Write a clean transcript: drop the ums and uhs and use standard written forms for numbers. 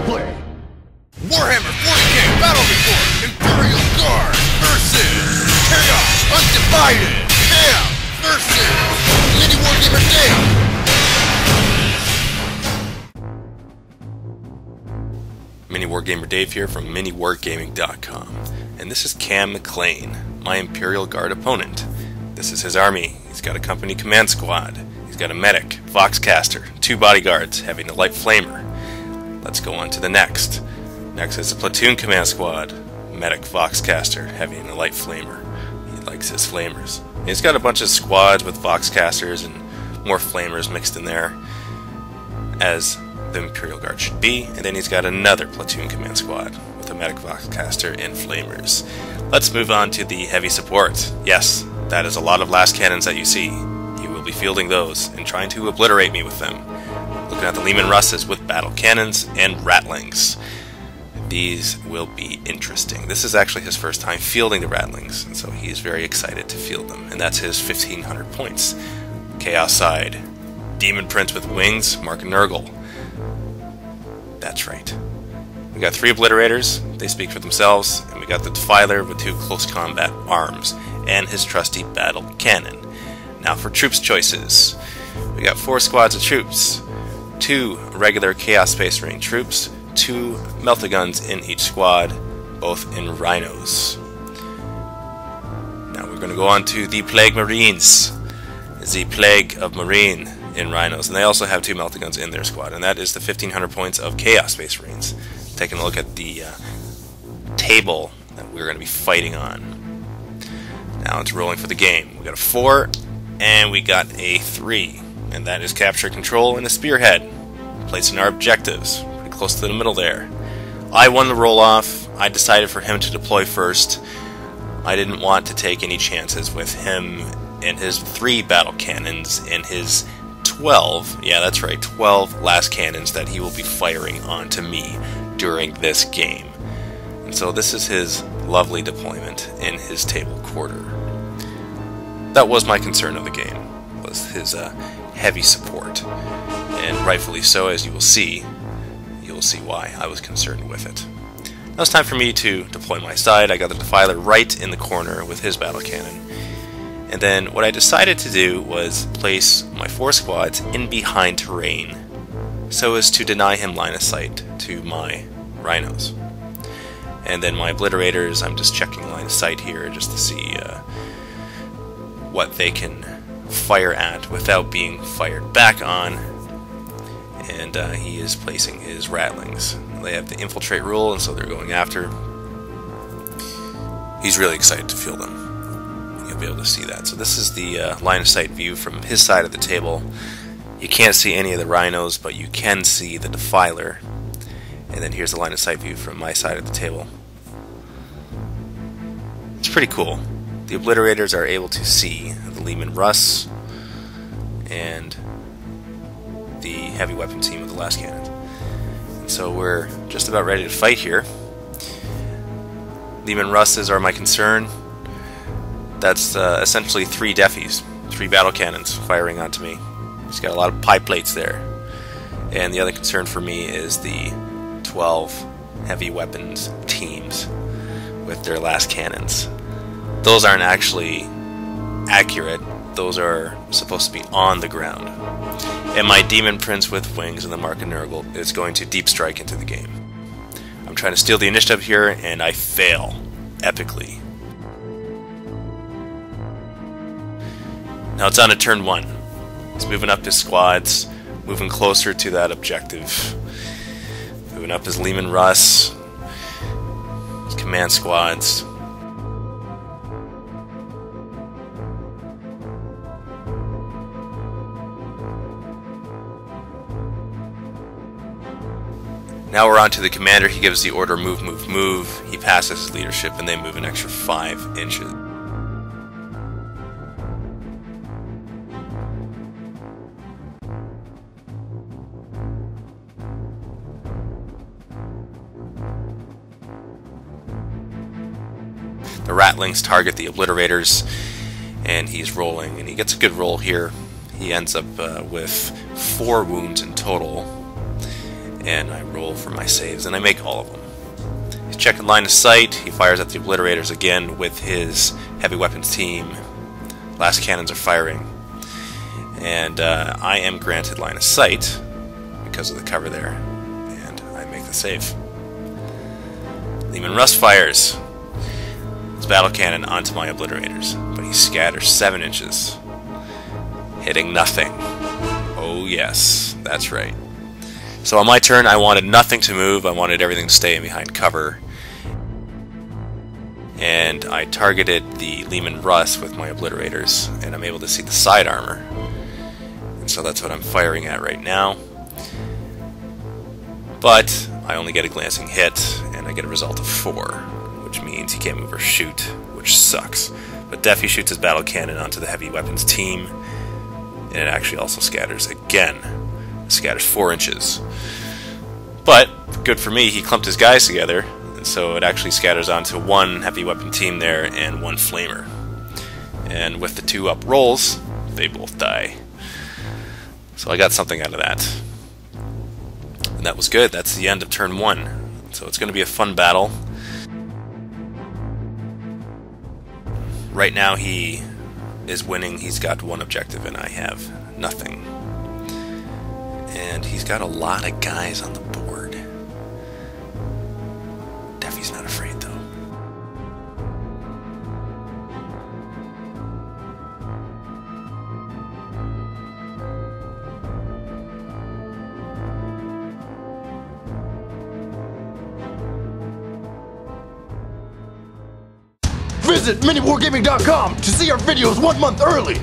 play. Warhammer 40k Battle Report Imperial Guard versus Chaos Undivided Camp versus Mini Wargamer Dave. Mini Wargamer Dave here from MiniWargaming.com, and this is Cam McLean, my Imperial Guard opponent. This is his army. He's got a company command squad. He's got a medic, Voxcaster, 2 bodyguards, having a light flamer. Let's go on to the next. Next is a platoon command squad, medic, Voxcaster, having a light flamer. He likes his flamers. He's got a bunch of squads with Voxcasters and more flamers mixed in there, as the Imperial Guard should be. And then he's got another platoon command squad with a medic, Voxcaster, and flamers. Let's move on to the heavy support. Yes, that is a lot of last cannons that you see. He will be fielding those and trying to obliterate me with them. Looking at the Leman Russes with battle cannons and ratlings. These will be interesting. This is actually his first time fielding the ratlings, and so he's very excited to field them. And that's his 1,500 points. Chaos side. Demon Prince with wings, Mark Nurgle. That's right. We got 3 obliterators, they speak for themselves, and we got the Defiler with 2 close combat arms, and his trusty battle cannon. Now for troops choices. We got 4 squads of troops, 2 regular Chaos Space Marine troops, 2 Meltaguns in each squad, both in Rhinos. Now we're going to go on to the Plague Marines. The Plague of Marine in Rhinos, and they also have 2 Meltaguns in their squad, and that is the 1,500 points of Chaos Space Marines. Taking a look at the table that we're going to be fighting on. Now it's rolling for the game. We got a 4, and we got a 3, and that is capture control and a spearhead. Placing our objectives pretty close to the middle there. I won the roll off. I decided for him to deploy first. I didn't want to take any chances with him and his 3 battle cannons and his 12, yeah that's right, 12 last cannons that he will be firing onto me during this game. And so this is his lovely deployment in his table quarter. That was my concern of the game, was his heavy support. And rightfully so, as you will see why I was concerned with it. Now it's time for me to deploy my side. I got the Defiler right in the corner with his battle cannon. And then what I decided to do was place my 4 squads in behind terrain so as to deny him line of sight to my Rhinos. And then my obliterators, I'm just checking line of sight here just to see what they can fire at without being fired back on. And he is placing his ratlings. They have the infiltrate rule, and so they're going after. He's really excited to field them. You'll be able to see that. So this is the line of sight view from his side of the table. You can't see any of the Rhinos, but you can see the Defiler. And then here's the line of sight view from my side of the table. It's pretty cool. The obliterators are able to see the Leman Russ and the heavy weapon team with the last cannon. And so we're just about ready to fight here. Leman Russes are my concern. That's essentially 3 Defies, 3 battle cannons firing onto me. He's got a lot of pie plates there. And the other concern for me is the 12 heavy weapons teams with their last cannons. Those aren't actually accurate. Those are supposed to be on the ground. And my Demon Prince with wings and the Mark of Nurgle is going to deep strike into the game. I'm trying to steal the initiative here, and I fail epically. Now it's on to turn 1. He's moving up his squads, moving closer to that objective. Moving up his Leman Russ, his command squads. Now we're on to the commander. He gives the order move, move, move. He passes his leadership, and they move an extra 5 inches. The ratlings target the obliterators, and he's rolling, and he gets a good roll here. He ends up with 4 wounds in total, and I roll for my saves, and I make all of them. He's checking line of sight. He fires at the obliterators again with his heavy weapons team. Last cannons are firing, and I am granted line of sight because of the cover there, and I make the save. Leman Russ fires his battle cannon onto my obliterators, but he scatters 7 inches, hitting nothing. Oh yes, that's right. So on my turn, I wanted nothing to move. I wanted everything to stay behind cover. And I targeted the Leman Russ with my obliterators, and I'm able to see the side armor. And so that's what I'm firing at right now. But I only get a glancing hit, and I get a result of 4, which means he can't move or shoot, which sucks. But Deafy shoots his battle cannon onto the heavy weapons team, and it actually also scatters again. It scatters 4 inches. But, good for me, he clumped his guys together, and so it actually scatters onto 1 heavy weapon team there and 1 flamer. And with the 2 up rolls, they both die. So I got something out of that. And that was good. That's the end of turn 1. So it's going to be a fun battle. Right now he is winning. He's got 1 objective and I have nothing. And he's got a lot of guys on the board. Deafy's not afraid though. Visit miniwargaming.com to see our videos 1 month early.